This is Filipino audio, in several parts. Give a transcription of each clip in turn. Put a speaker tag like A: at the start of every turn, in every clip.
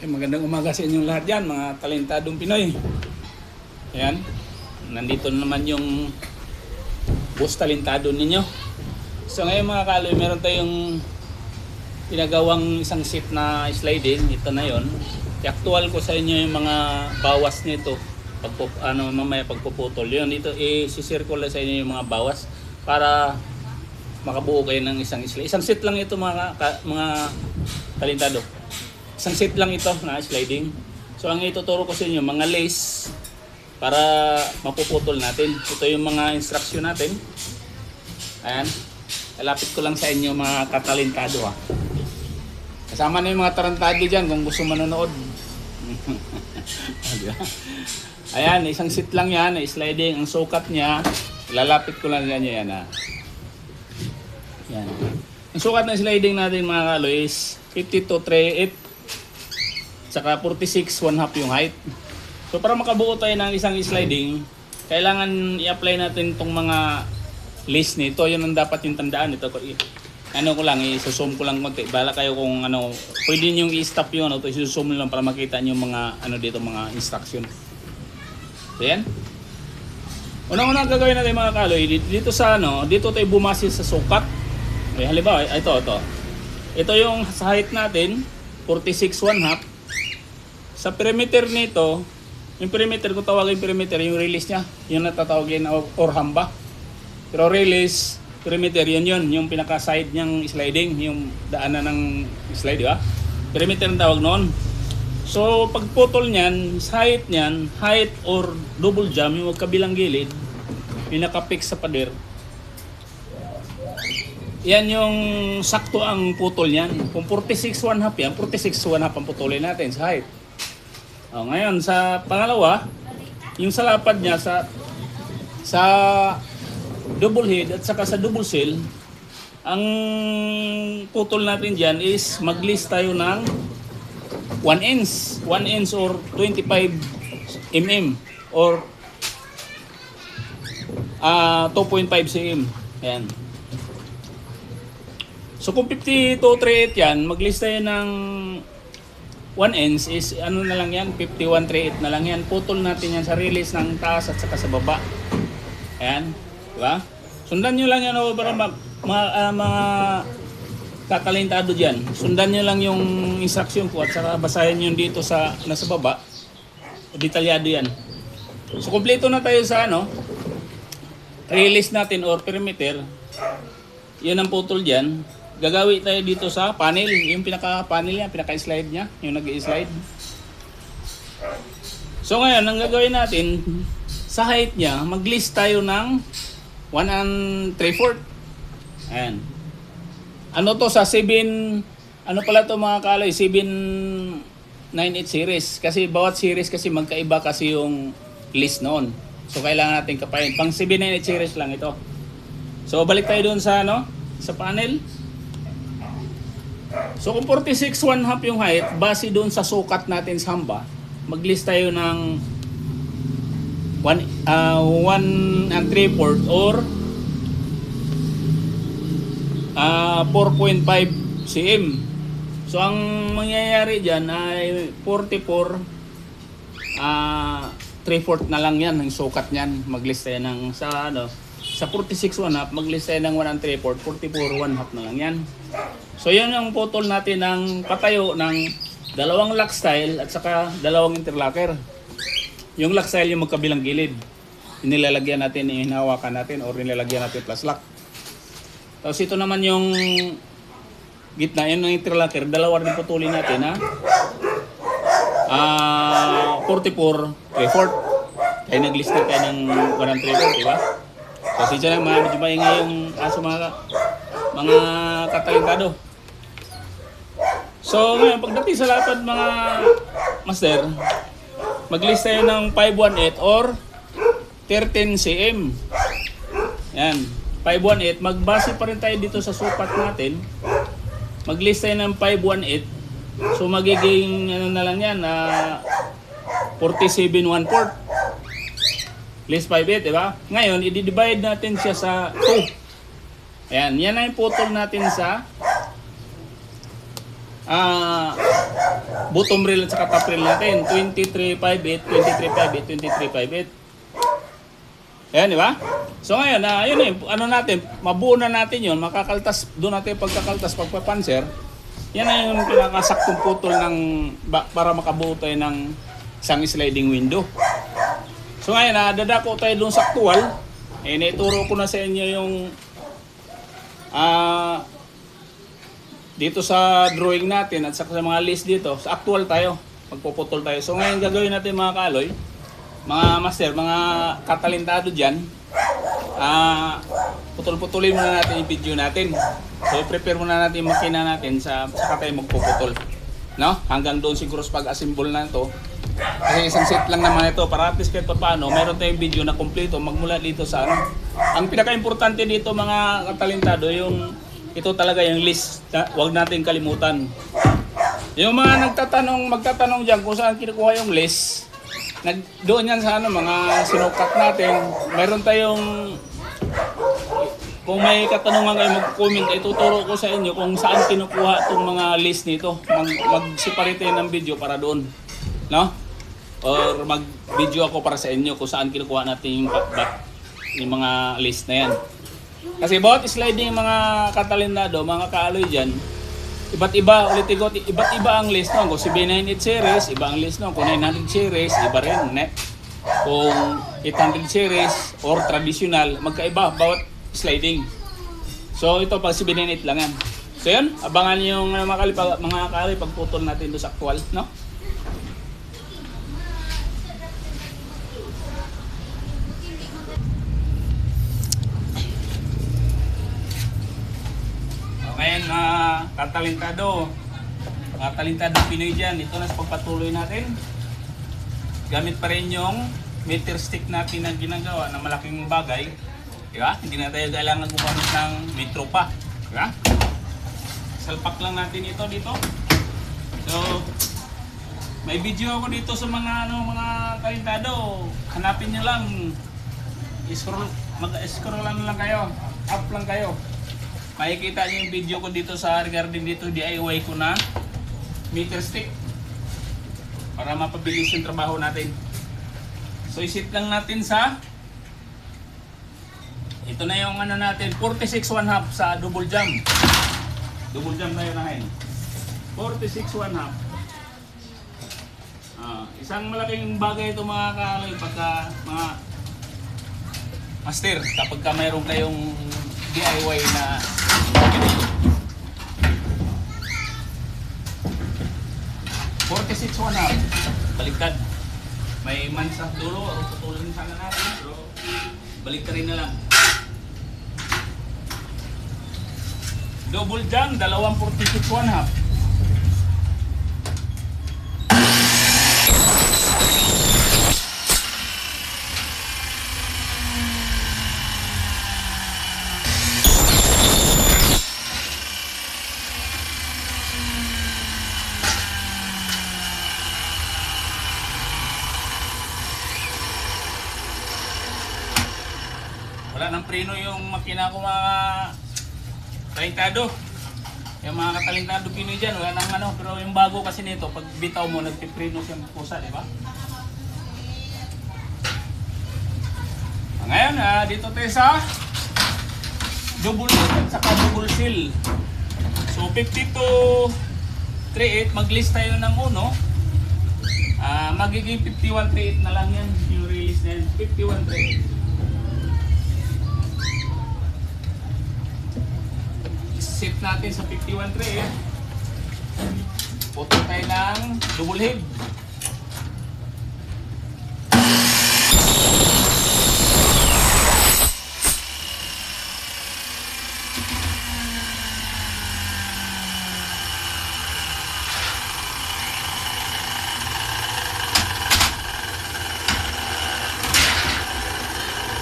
A: Magandang umaga sa inyong lahat dyan, mga talentadong Pinoy. Ayan, nandito naman yung boss talentado ninyo. So ngayon mga kaloy, meron tayong pinagawang isang seat na sliding. Ito na yon. I-actual ko sa inyo yung mga bawas nito mamaya pagpuputol. Yun, dito i-circle sa inyo yung mga bawas para makabuo kayo ng isang slide. Isang seat lang ito mga talentado. Isang seat lang ito na sliding. So ang ituturo ko sa inyo mga lace para mapuputol natin. Ito yung mga instruction natin. Ayan. Kalapit ko lang sa inyo mga katalentado ha. Kasama na yung mga tarantado dyan kung gusto manonood. Ayan, isang seat lang yan na sliding. Ang sukat niya, lalapit ko lang yan ha. Yan. Ang sukat ng sliding natin mga kaloy is 52-38 saka 46 1/2 yung height. So para makabuo tayo ng isang sliding, kailangan i-apply natin itong mga lace nito. Yun ang dapat yung tandaan. Ito ko ano ko lang, i-zoom ko lang konti. Bala kayo kung ano, pwede niyo i-stop yung ano, to i-zoom lang para makita niyo mga ano dito, mga instruction. So yan. Unang-unang gagawin natin mga kaloy, dito sa ano, dito tayo bumase sa sukat. Okay, halimbawa, ito. Ito yung sa height natin, 46 1/2. Sa perimeter nito, yung perimeter, kung tawagin perimeter, yung release niya, yung natatawagin or hamba. Pero release, perimeter, yun, yung pinaka-side niyang sliding, yung daanan ng slide, di ba? Perimeter ang tawag noon. So, pagputol niyan, height niyan, height or double jam, yung magkabilang gilid, yung nakapix sa pader, yan yung sakto ang putol niyan. Kung 46 1/2 yan, 46 1/2 ang putulin natin sa height. Ngayon, sa pangalawa, yung sa lapad niya sa double head at saka sa double cell, ang putol natin dyan is mag-list tayo ng 1 inch. 1 inch or 25 mm or 2.5 cm. Ayan. So kung 52-38 yan, mag-list tayo ng 1 inch is ano na lang yan, 51-38 na lang yan. Putol natin yan sa release ng taas at saka sa baba. Ayan, diba? Sundan nyo lang yan para mga katalentado dyan. Sundan nyo lang yung instruction ko at saka basahin nyo dito sa nasa baba. Detalyado yan. So kompleto na tayo sa ano, release natin or perimeter. Yan ang putol dyan. Gagawin tayo dito sa panel, yung pinaka-panel niya, pinaka-slide niya, yung nag-i-slide. So ngayon, ang gagawin natin, sa height niya, mag-list tayo ng 1 3/4. Ayan. Ano to sa 7, ano pala to mga kaloy, 798 series. Kasi bawat series kasi magkaiba kasi yung list noon. So kailangan natin kapain. Pang 798 series lang ito. So balik tayo doon sa ano, sa panel. So kung 46 1/2 yung height, base doon sa sukat natin sa hamba, mag-list tayo ng 1 3/4 or 4.5 cm. So ang mangyayari dyan ay 44 3/4 na lang yan, ang sukat niyan. Mag-list tayo ng sa 46 1/2, mag-list tayo ng 1 3/4, 44 1/2 na lang yan. So yan ang putol natin ng patayo ng dalawang lock style at saka dalawang interlocker. Yung lock style yung magkabilang gilid. Inilalagyan natin, hinahawakan natin or nilalagyan natin plus lock. Tapos ito naman yung gitna, yun ng interlocker, dalawa rin putulin natin ha. 44 3/4. Kaya nag-list na tayo ng 1 3/4, diba? Kasi dyan lang medyo maingay yung aso mga katalentado. So ngayon, pagdating sa lapad mga master, mag-list tayo ng 518 or 13 cm. Yan, 518. Magbase pa rin tayo dito sa sukat natin. Mag-list tayo ng 518. So magiging ano na lang yan, 47 1/4. List 5/8, diba? Ngayon, i-divide natin siya sa 2. Ayan, yan na yung putol natin sa bottom rail at saka top rail natin. 2358, 2358, 2358. Ayan, di ba? So ngayon, yun ano natin, mabuo na natin yun, makakaltas, doon natin pagkakaltas, pagpapanser, yan na yung pinakasaktong putol ng, para makabuo tayo ng isang sliding window. So ngayon, dadako tayo doon sa actual, naituro ko na sa inyo yung, dito sa drawing natin at sa mga list dito, sa actual tayo, magpuputol tayo. So ngayon gagawin natin mga kaaloy, mga master, mga katalentado dyan, putol-putulin muna natin yung video natin. So prepare muna natin yung makina natin saka tayo magpuputol. No? Hanggang doon siguro sa pag-assemble na ito. Kasi isang set lang naman ito para at least kahit paano, mayroon tayong video na kompleto magmula dito sa ano. Ang pinaka-importante dito mga katalentado, yung ito talaga yung list. Huwag natin kalimutan. Yung mga magtatanong dyan kung saan kinukuha yung list, doon yan sa mga sinukat natin. Mayroon tayong, kung may katanungan kayo mag-comment, ituturo ko sa inyo kung saan kinukuha itong mga list nito. Mag-separate ng video para doon. No? Or mag-video ako para sa inyo kung saan kinukuha natin yung mga list na yan. Kasi bawat sliding mga katalentado, mga kaaloy dyan, iba't iba, iba't iba ang list no? Kung si B98 series, iba ang list no? Kung 900 series, iba rin. Kung 800 series or traditional, magkaiba bawat sliding. So ito pag si B98 lang yan. So yun, abangan nyo yung mga kali pagputol natin doon sa actual. No? Ngayon katalentado Pinoy dyan, ito na sa pagpatuloy natin. Gamit pa rin yung meter stick natin na ginagawa ng malaking bagay. Diba? Hindi na tayo kailangan gumamit ng metro pa. Diba? Salpak lang natin ito dito. So, may video ako dito sa mga talentado. Hanapin nyo lang. Mag-scroll lang kayo. Up lang kayo. Makikita niyo yung video ko dito sa regarding dito DIY ko na meter stick para mapabilis yung trabaho natin. So isit lang natin sa ito na yung natin 46 1/2 sa double jump. Double jump tayo na ngayon. 46 1/2. Isang malaking bagay ito mga kaaloy pagka mga master kapag mayroon kayong DIY na 46 1/2 baliktad. May mansa dulo o putulin sana natin pero baliktarin na lang. Double jump, 46 1/2. Wala nang preno yung makina ko mga talentado. Yung mga katalentado Pinoy dyan, wala nang pero yung bago kasi nito, pag bitaw mo, nagpipreno siyang pusa, di ba? Ngayon, dito tayo sa double at saka double seal. So 5238, mag-list tayo ng uno. Magiging 5138 na lang yan, yung release na yan, 5138. Set natin sa 5138. Putol tayo ng double head.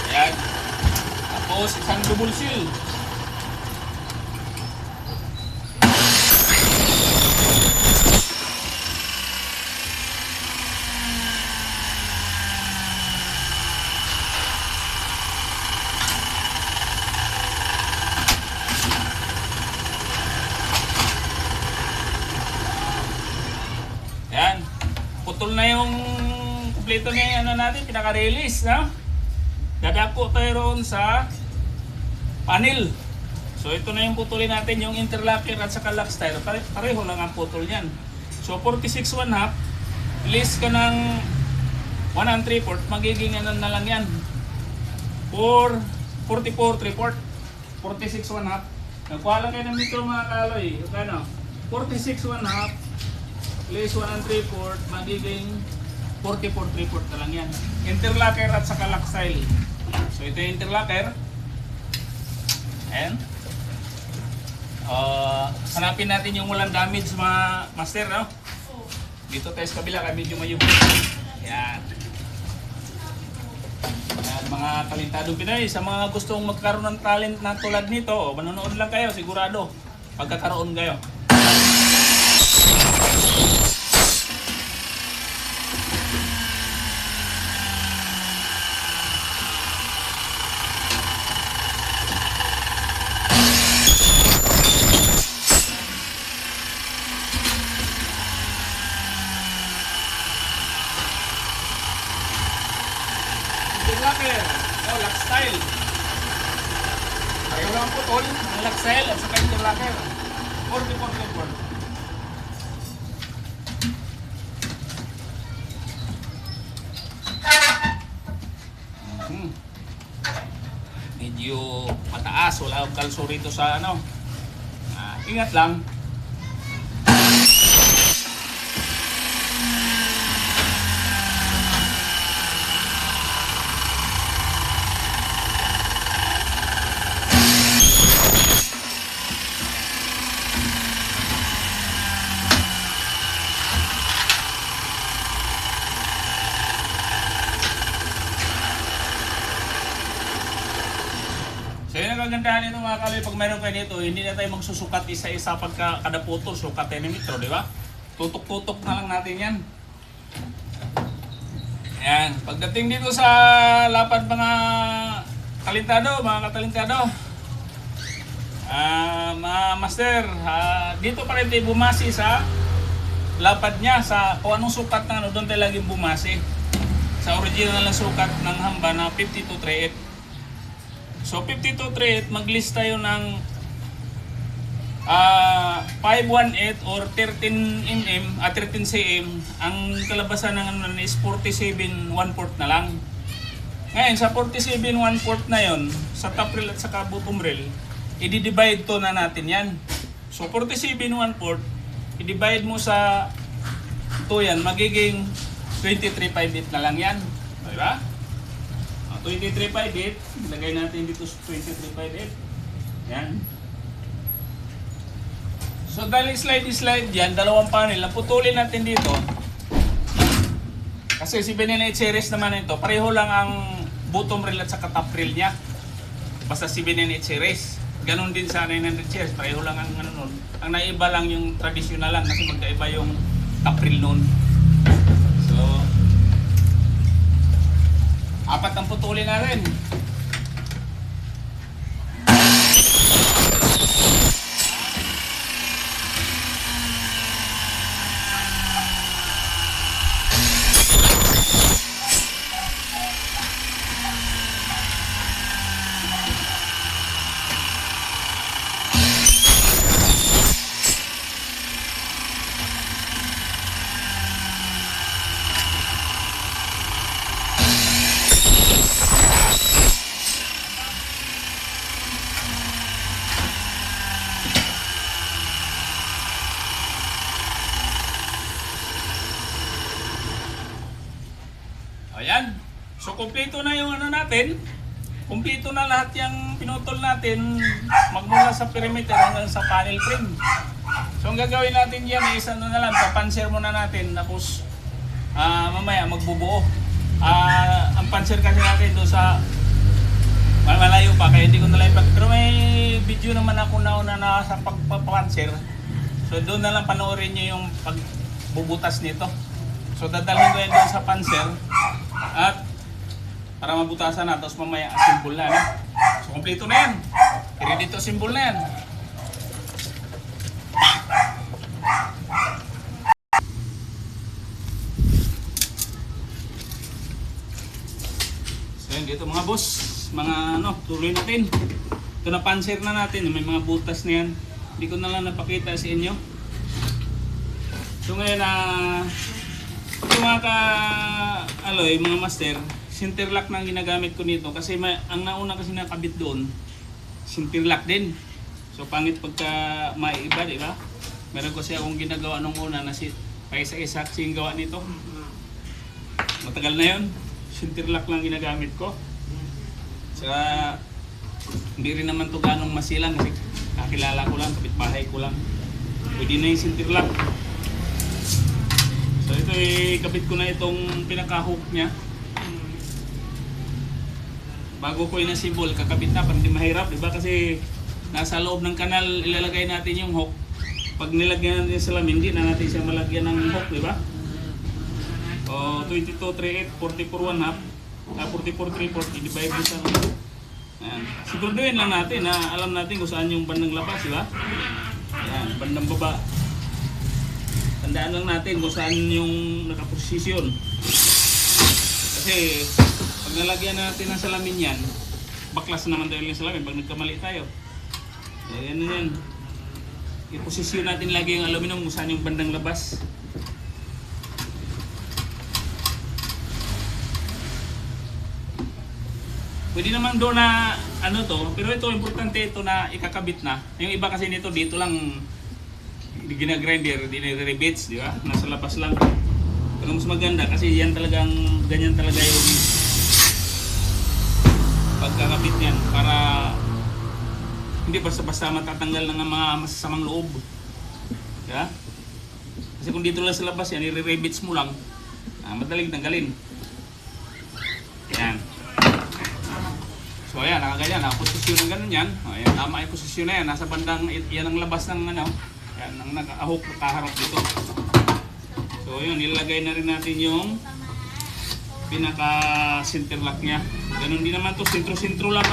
A: Ayan. Tapos isang double seal. putol na yung kumpleto na yung ano natin, pinaka-release, no? Dadako tayo roon sa panel. So ito na yung putulin natin, yung interlocker at saka lock style. Pareho lang ang putol niyan. So 46 1/2, release ka ng 1 3/4, magiging ano na lang yan. 44 3/4, 46 1/2. Nagkuha lang kayo ng metro mga kaloy. Ano? 46 1/2, release 1 3/4, magiging 44 3/4 na lang yan. Interlocker at saka lock style. So ito yung interlocker. And hanapin natin yung walang damage mga master, no? Dito tayo sa kabila, kaya medyo mayubo. Yan. Yan, mga talentadong Pinoy, sa mga gustong magkaroon ng talent na tulad nito, manonood lang kayo, sigurado pagkakaroon kayo. Interlocker, lock style. Ayaw lang putol, ang lock style at saka interlocker. 44 3/4. Medyo mataas, wala akong kalso rito sa ano. Ingat lang. So yun ang kagandahan nito mga kaloy, pag meron kayo nito, hindi na tayo magsusukat isa-isa pagka kada putol, sukat tayo ng metro, di ba? Tutok-tutok na lang natin yan. Ayan, pagdating dito sa lapad mga talentado, mga katalentado, mga master, dito pa rin tayo bumasi sa lapad niya, sa kung anong sukat na ano, doon tayo laging bumasi. Sa original na sukat ng hamba na 52-38. So 52-38, mag-list tayo ng 518 or 13 mm at 13 cm. Ang kalabasan ng ano is 47 1/4 na lang. Ngayon sa 47 1/4 na yon, sa top rail at saka bottom rail, i-divide to na natin yan. So 47 1/4, i-divide mo sa ito yan, magiging 23.58 na lang yan. Diba? 23.58, ilagay natin dito sa 23.58. Yan. So dahil slide yan, dalawang panel, putulin natin dito. Kasi si 798 series naman ito, pareho lang ang bottom rail at saka top rail niya. Basta si 798 series. Ganon din sa 900 series, pareho lang ang ano nun. Ang naiba lang yung traditional lang kasi magkaiba yung top rail nun. So, apat ang putulin natin. Ayan. So, kumpleto na yung ano natin. Kumpleto na lahat yung pinutol natin magmula sa perimeter hanggang sa panel frame. So, ang gagawin natin yan is ano na lang, papanser muna natin. Tapos, mamaya magbubuo. Ang panser kasi natin doon sa malayo pa, kaya hindi ko na live. Pero may video naman ako nauna na sa pagpapanser. So, doon na lang panoorin nyo yung pagbubutas nito. So, dadalhin ko yan doon sa panser. At para mabutasan na, tapos mamaya symbol na. So, kompleto na yan. I-ready to symbol na yan. dito mga boss, mga ano, tuloy natin. Ito na panser na natin, may mga butas na yan. Hindi ko na lang napakita sa inyo. So ngayon yung mga ka-alloy, mga master, sinterlock na ang ginagamit ko nito kasi ang nauna kasi nakabit doon, sinterlock din. So pangit pagka maiiba, di ba? Meron kasi akong ginagawa nung una na paisa-isa kasi yung gawa nito. Matagal na yun. Sinterlock lang ginagamit ko. Saka hindi rin naman ito ganong masilang kasi kakilala ko lang, kapitbahay ko lang. Pwede na yung sinterlock. So ito kabit ko na itong pinaka-hook niya. Bago ko inasibol, kakabit na para hindi mahirap, di ba? Kasi nasa loob ng kanal ilalagay natin yung hook. Pag nilagyan natin sa salamin, hindi na natin siya malagyan ng hook, di ba? O 2238, 44 1/2, 44 340 divided sa ayan. Siguraduhin lang natin na alam natin kung saan yung bandang labas, di ba? Ayan, bandang baba. Tandaan lang natin kung saan yung nakaposisyon. Kasi pag nalagyan natin ng salamin yan, baklas naman tayo yung salamin pag nagkamali tayo. Ayan na yan. I-posisyon natin lagi yung aluminum kung saan yung bandang labas. Pwede naman doon na ano to, pero ito importante ito na ikakabit na. Yung iba kasi nito dito lang ginagrinder, dinire-rebits, di ba? Nasa labas lang. Pero mas maganda kasi yan talagang ganyan talaga yung pagkakabit niyan para hindi basta-basta matatanggal ng mga masasamang loob. Di ba? Kasi kung dito lang sa labas yan, i-rebits mo lang, madaling tanggalin. Yan. So ayan, nakaganyan, nakaposisyon ng ganun yan. Ayan, tama yung posisyon na yan. Nasa bandang, yan ang labas ng ano. Yan, ang naka-hook, nakaharap dito. So yun, nilagay na rin natin yung pinaka-sinterlock niya. Ganun din naman to, sintro-sintro lang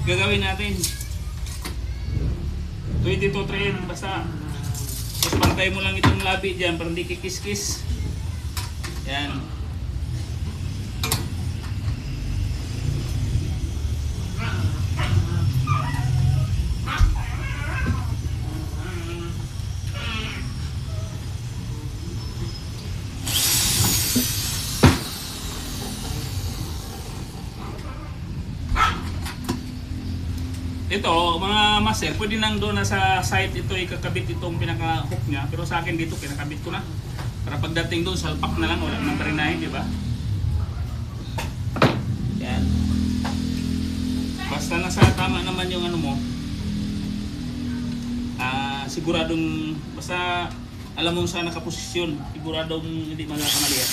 A: gagawin natin. 22-3, basta. Tapos pantay mo lang itong labi dyan para hindi kikis-kis. Yan. Ito, mga master, pwede nang doon na sa site ito ikakabit itong pinaka-hook niya. Pero sa akin dito, pinakabit ko na. Para pagdating doon, salpak na lang, wala nang parinahin, di ba? Yan. Basta nasa tama naman yung ano mo. Siguradong, basta alam mo saan nakaposisyon. Siguradong hindi magkakamali yan.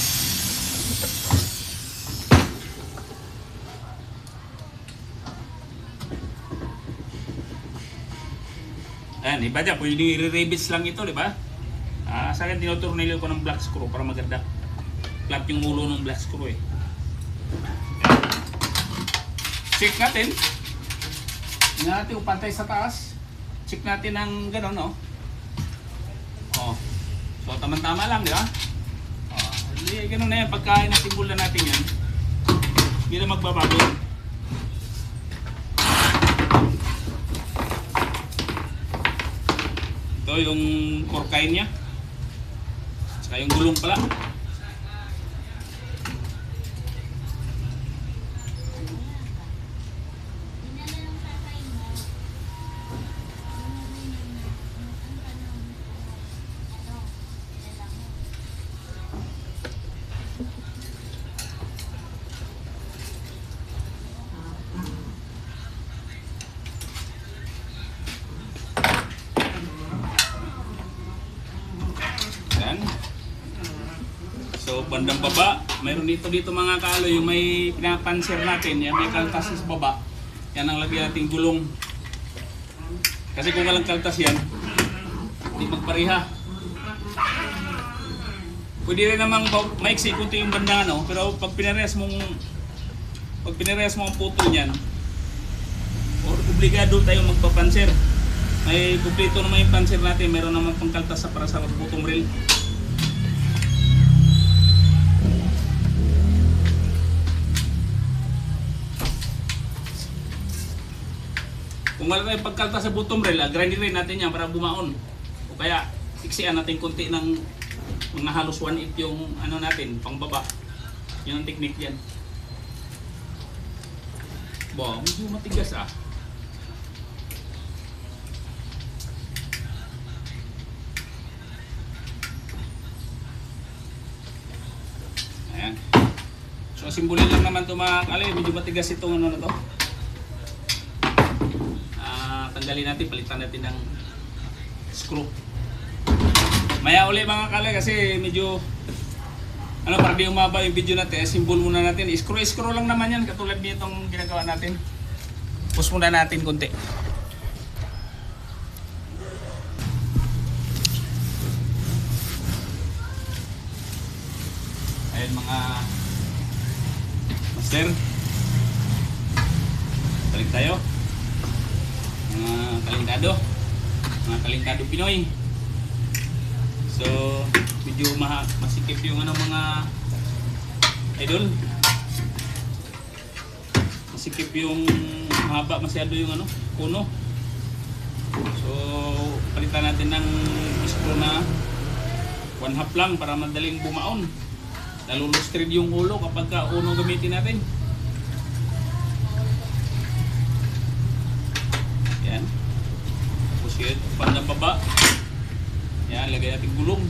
A: Ayan, iba dyan, pwede i-rebits lang ito, di ba? Sa akin, tinuturnilyo ko ng black screw para maganda. Flat yung ulo ng black screw eh. Check natin. Tingnan natin kung pantay sa taas. Check natin ang gano'n, no? Oh. So, tama-tama lang, di ba? Oh. Hindi, gano'n na yan. Pagka inasimbula natin yan, hindi na magbabago. Ito yung korkay niya. Saka yung gulong pala. So bandang baba, mayroon dito mga kaaloy, yung may pinapanser natin, yan may kaltas sa baba. Yan ang lagyan nating gulong. Kasi kung walang kaltas yan, hindi magpareha. Pwede rin namang maiksi kunti yung bandang ano, pero pag pinarehas mo ang putol niyan, or obligado tayong magpapanser. May kumpleto naman yung panser natin, mayroon naman pang kaltas para sa bottom rail. Kung wala tayong pagkalta sa bottom rail, grinding rin natin yan para bumaon. O kaya, iksian natin konti ng mga halos 1/8 yung ano natin, pangbaba. Yun ang technique yan. Ba, medyo matigas ah. Ayan. So, simbolin lang naman ito mga kalay. Medyo matigas itong ano na to. Tanggalin natin, palitan natin ng screw. Maya uli mga kalay kasi medyo ano, para di umaba yung video natin, simbol muna natin. Screw lang naman yan, katulad nitong ginagawa natin. Push muna natin konti. Ayan mga master. Balik tayo. Mga kalingkado Pinoy. So, medyo masikip yung ano mga idol. Masikip yung mahaba masyado yung ano, puno. So, palitan natin ng screw na 1/2 lang para madaling bumaon. Nalulustrid yung ulo kapag uno gamitin natin. Yan. Tapos yun, pandang baba. Yan, lagay natin gulong.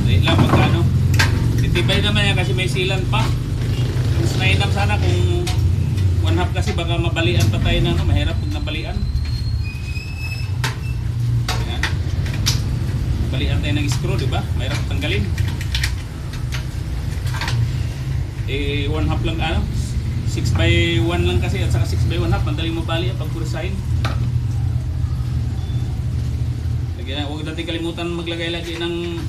A: Dahil lang magkano. Titibay naman yan kasi may silan pa. Mas nainam sana kung 1/2 kasi baka mabalian pa tayo na, no? Mahirap pag nabalian. Yan. Balian tayo ng screw, di ba? Mahirap tanggalin. 1/2 lang ano, 6/1 lang kasi at saka 6/1/2 madaling mabali pag kursahin. Lagyan, huwag natin kalimutan maglagay-lagay ng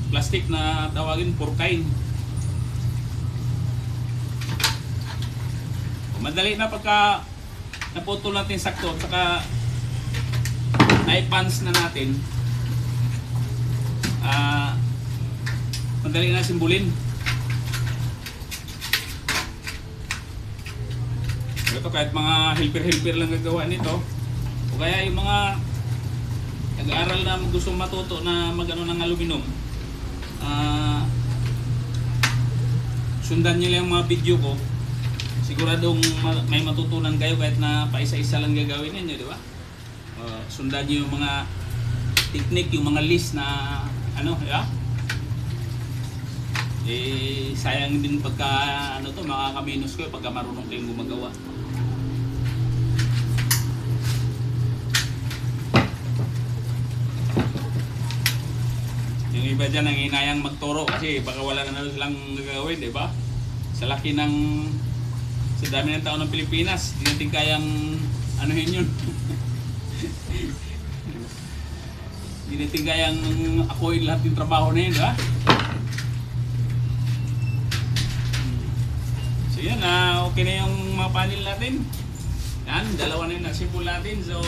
A: plastic na tawagin porkain. Madali na pagka naputol natin sakto at saka na-pants na natin, madali na simbulin. Ito kahit mga helper lang gagawa nito o kaya yung mga nag-aaral na gusto matuto na mag-ano ng aluminum, sundan nyo lang yung mga video ko, siguradong may matutunan kayo kahit na paisa-isa lang gagawin ninyo, di ba? Sundan nyo yung mga technique, yung mga list na ano, yeah? Sayang din pagka ano to, makakaminos ko pagka marunong kayong gumagawa. Yung iba dyan ang hinayang magturo kasi baka wala na silang gagawin, di ba? Sa laki ng, sa dami ng tao ng Pilipinas, hindi natin kayang anuhin yun. Hindi natin kayang akuin lahat ng trabaho na yun, di ba? So yan, okay na yung mga panel natin. Yan, dalawa na yung nasipul natin. So,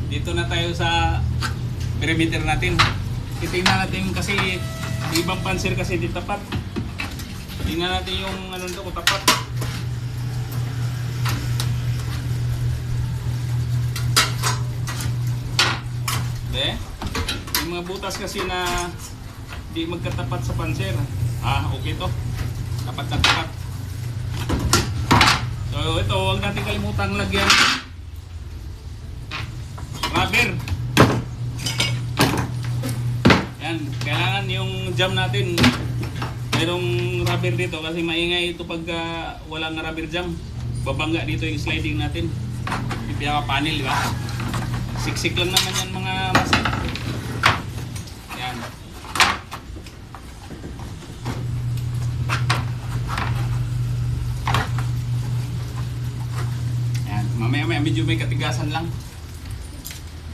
A: dito na tayo sa perimeter natin. Titingnan natin kasi ibang panser kasi di tapat. Tingnan natin yung ano nito kung tapat. De, yung mga butas kasi na di magkatapat sa panser. Okay to. Tapat na tapat. So ito, huwag natin kalimutang lagyan rubber. Yan, kailangan yung jam natin mayroong rubber dito kasi maingay ito pag walang rubber jam. Babangga dito yung sliding natin. Yung pinaka-panel, di ba? Siksik lang naman yan mga master. Yan. Yan, mamaya medyo may katigasan lang.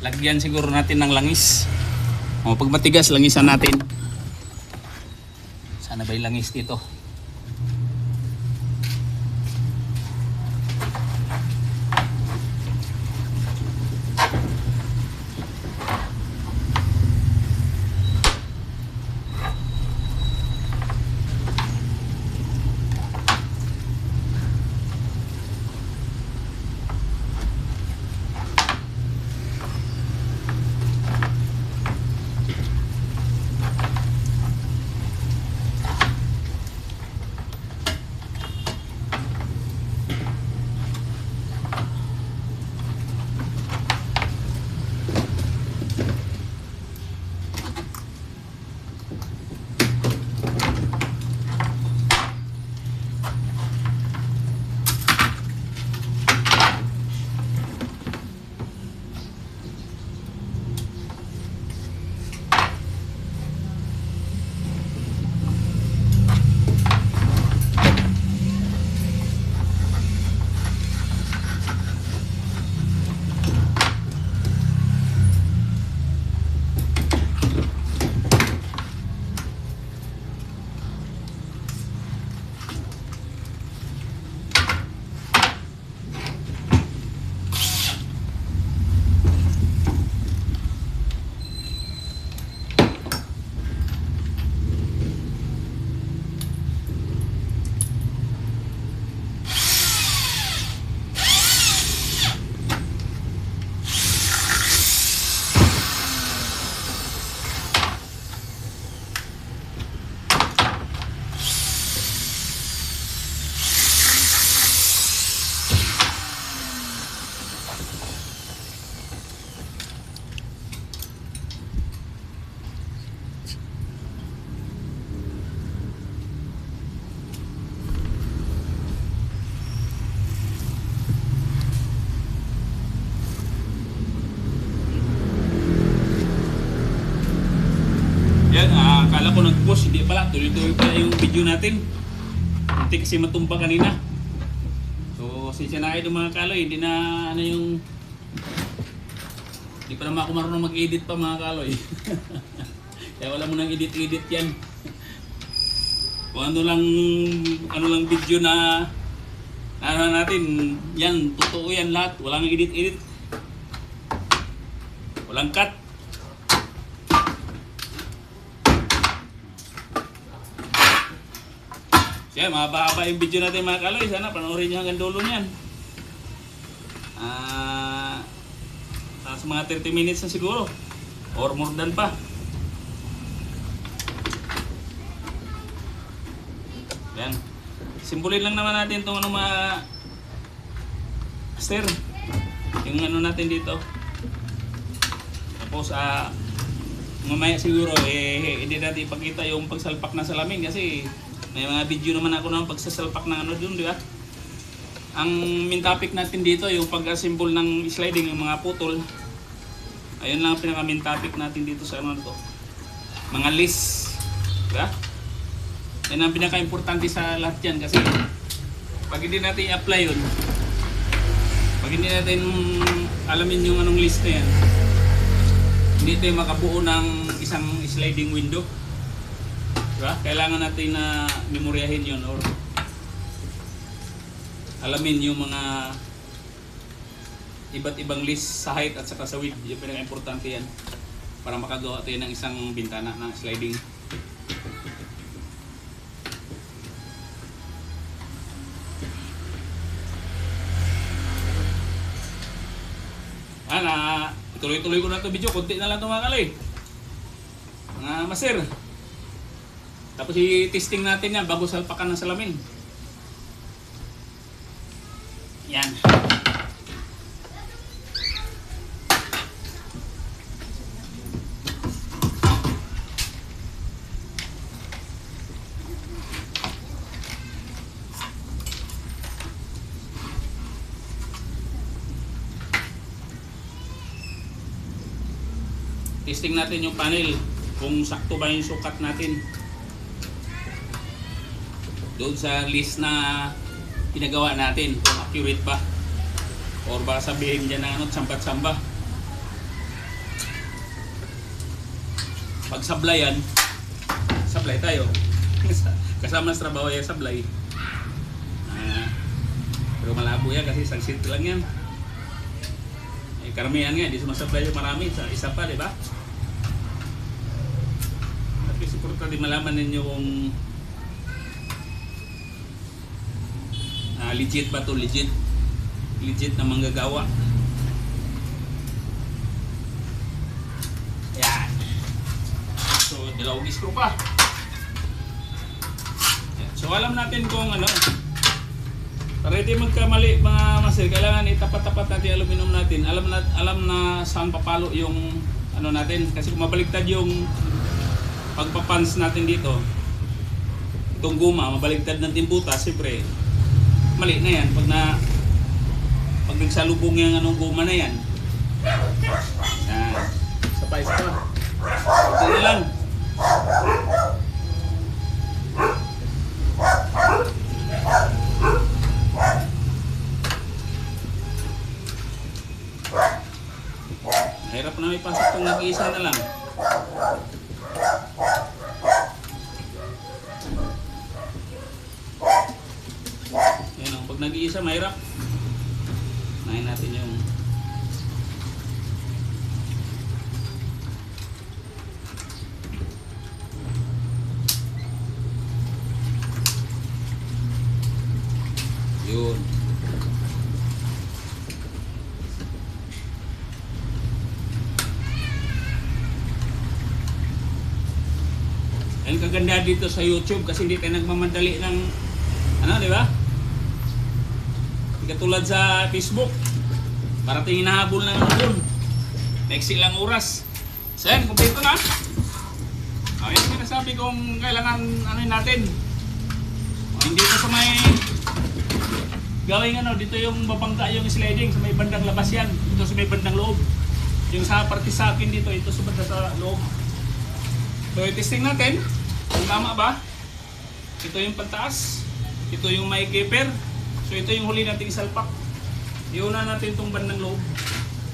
A: Lagyan siguro natin ng langis. O, pag matigas, langisan natin. Sana ba yung langis dito? tuloy-tuloy pa yung video natin. Hindi kasi matumba kanina. So, sinsya na kayo mga kaloy, hindi na ano yung... Hindi pa naman ako marunong mag-edit pa mga kaloy. Kaya wala mo nang edit-edit yan. Kung ano lang video na ano natin, yan, totoo yan lahat. Walang edit-edit. Walang cut. Kaya mahaba-haba yung video natin mga kaloy. Sana panoorin nyo hanggang dulo niyan. Sa mga 30 minutes na siguro. Or more than pa. Yan. Simbolin lang naman natin itong mga stir. Yung ano natin dito. Tapos mamaya siguro hindi natin ipakita yung pagsalpak ng salamin kasi may mga video naman ako ng pagsasalpak ng ano dun, di ba? Ang main topic natin dito, yung pag-assemble ng sliding, yung mga putol. Ayun lang ang pinaka-main topic natin dito sa ano to. Mga list, di ba? Yan ang pinaka-importante sa lahat yan kasi pag hindi natin i-apply yun, pag hindi natin alamin yung anong list na yan, hindi tayo makabuo ng isang sliding window. Diba? Kailangan natin na memoryahin yun or alamin yung mga iba't ibang list sa height at saka sa width. Yung pinaka-importante yan para makagawa tayo ng isang bintana na sliding. Tuloy-tuloy ko na ito video. Kunti na lang ito mga kaloy. Mga master. Tapos i-testing natin yan bago salpakan ng salamin. Yan. Testing natin yung panel kung sakto ba yung sukat natin doon sa list na pinagawa natin, kung accurate ba or baka sabihin dyan na ano, sambat-samba. Pag sablayan, sablay tayo. Kasama sa trabaho yung sablay. Pero malabo yan kasi isang sheet lang yan. Karamihan nga, di sumasablay yung marami sa isa pa, di ba? Tapi importante malaman ninyo kung legit ba to, legit na manggagawa. Yan. So, dalawang screw pa. Yan. So, alam natin kung ano, para hindi magkamali mga master, kailangan itapat-tapat natin yung aluminum natin. Alam na saan papalo yung ano natin. Kasi kung mabaliktad yung pagpapans natin dito, itong guma, mabaliktad natin butas, siyempre, mali na yan. Pag nagsalubong yung anong guma na yan. Yan. Isa pa. Ito na lang. Mahirap na may pasok kung nag-iisa na lang. Yan o, pag nag-iisa mahirap. Nahin natin yung yun. Ang kaganda dito sa YouTube kasi hindi tayo nagmamadali ng ano, di ba? Hindi katulad sa Facebook. Parating hinahabol na naman doon. Next lang oras. So yan, kumpleto na. Yan yung nasabi kong kailangan ano natin. Hindi ko sa may gawing ano, dito yung babangka yung sliding sa may bandang labas yan. Dito sa may bandang loob. Yung sa parte sa akin dito, ito sa banda sa loob. So, i-testing natin. Kung tama ba? Ito yung pantaas. Ito yung may keeper. So ito yung huli nating salpak. Iuna natin itong bandang loob.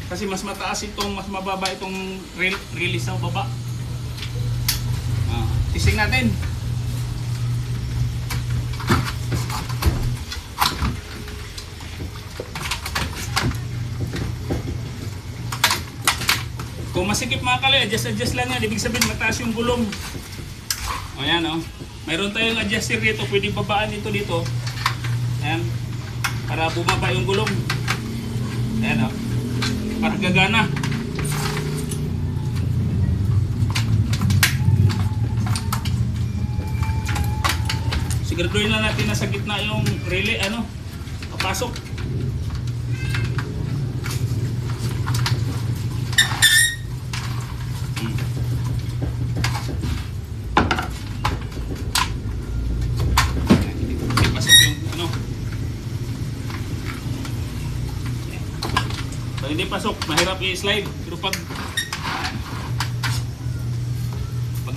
A: Kasi mas mataas itong, mas mababa itong release sa baba. Tising natin. Kung masikip mga kaloy, adjust lang yan. Ibig sabihin mataas yung gulong. O yan o. Mayroon tayong adjuster dito. Pwede babaan ito dito. Ayan. Para bumaba yung gulong. Ayan o. Para gagana. Siguraduhin lang natin na sa gitna yung relay, papasok. Pag hindi pasok, mahirap i-slide. Pero pag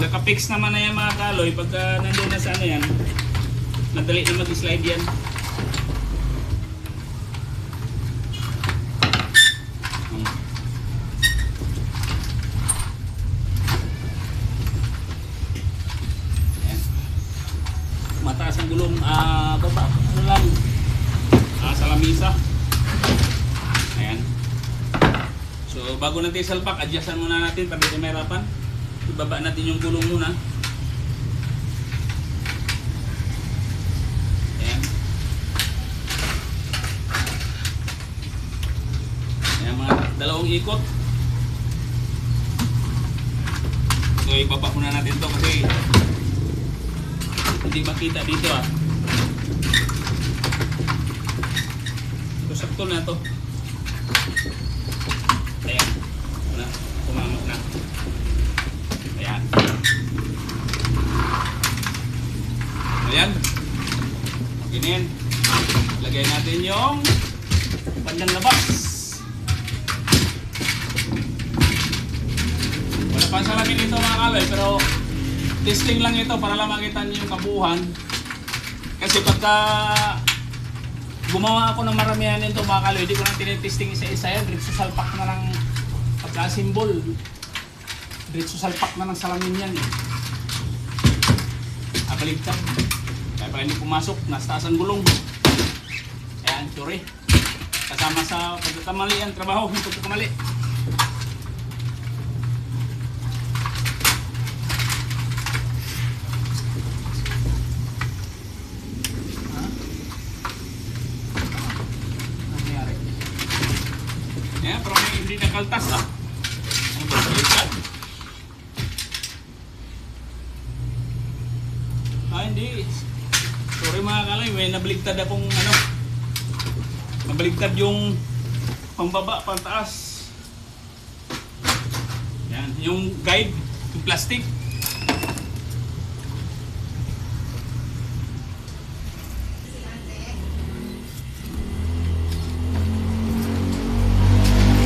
A: naka-fix naman na yan mga kaloy, pagka nandun na sa yan, madali na mag-slide yan. Mataas ang gulong, baba, lang, sa lamisa. Ayan. So bago natin salpak, adjustan muna natin para hindi mahirapan. Ibaba natin yung gulong muna. Ayan. Ayan, mga dalawang ikot. So ibaba muna natin to kasi hindi makita dito So sakto na to. Ayan. Kumama na. Ayan. Ayan. Ganyan. Lagay natin yung bandang labas. Wala pang salamin dito mga kaloy, pero testing lang ito para lang makita niyo yung kabuuan. Kasi pagka gumawa ako ng maramihan nito mga kaloy, hindi ko na tinitesting isa-isa yan. Diretso salpak na lang pagka-symbol. Diretso salpak na ng salamin yan. Baligtad. Kaya pala hindi pumasok, nasa taas ang gulong. Ayan, sorry. Kasama sa pagkakamali ang trabaho, hindi pagkakamali. Ayan, pero hindi nakaltas Ang baligtad. Hindi. Sorry mga kalay, may nabaligtad akong nabaligtad yung pambaba, pantaas. Yan, yung guide, yung plastic.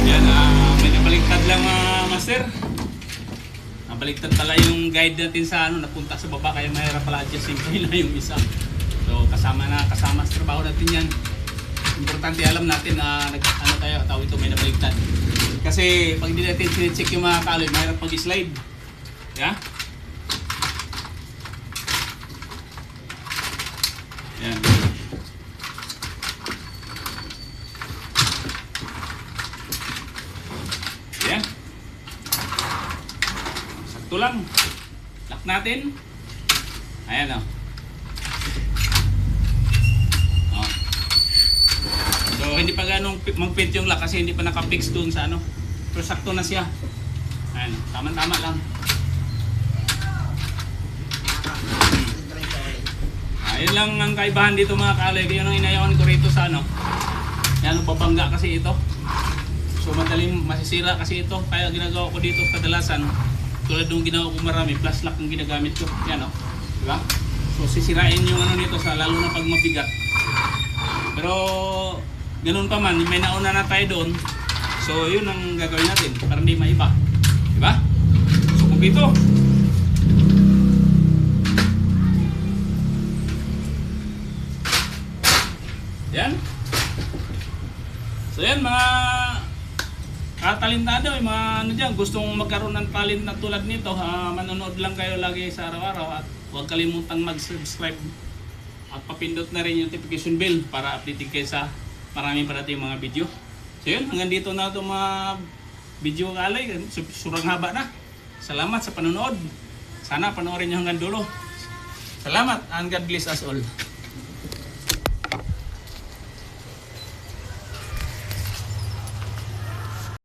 A: Yan, may nabaligtad lang master. Baliktad pala yung guide natin sa napunta sa baba, kaya mahirap pala adjustin na yung isa. So kasama sa trabaho natin yan. Importante alam natin na tayo ito may nabaliktad. Kasi pag hindi natin sinecheck yung mga kaloy, mahirap mag-slide. Yeah? Yan. Yan. Sakto lang. Lock natin. Ayan o. So hindi pa ganong mag-fit yung lock kasi hindi pa naka-fix doon sa Pero sakto na siya. Ayan, tama-tama lang. Ayun lang ang kaibahan dito mga kalay. Kaya nang inayawan ko rito sa Yan, babangga kasi ito. So madaling masisira kasi ito. Kaya ginagawa ko dito kadalasan, tulad nung ginawa ko marami, plus lock ang ginagamit ko. Yan diba? So sisirain yung nito sa lalo na pag mabigat. Pero ganun pa man, may nauna na tayo doon. So yun ang gagawin natin para hindi maiba. Diba? So kung dito. talentado, yung mga ano dyan, gustong magkaroon ng talent na tulad nito, manonood lang kayo lagi sa araw-araw at huwag kalimutang mag-subscribe at papindot na rin yung notification bell para updated kayo sa maraming parating mga video. So yun, hanggang dito na itong mga video kalay, surang haba na. Salamat sa panonood. Sana panoorin nyo hanggang dulo. Salamat and God bless us all.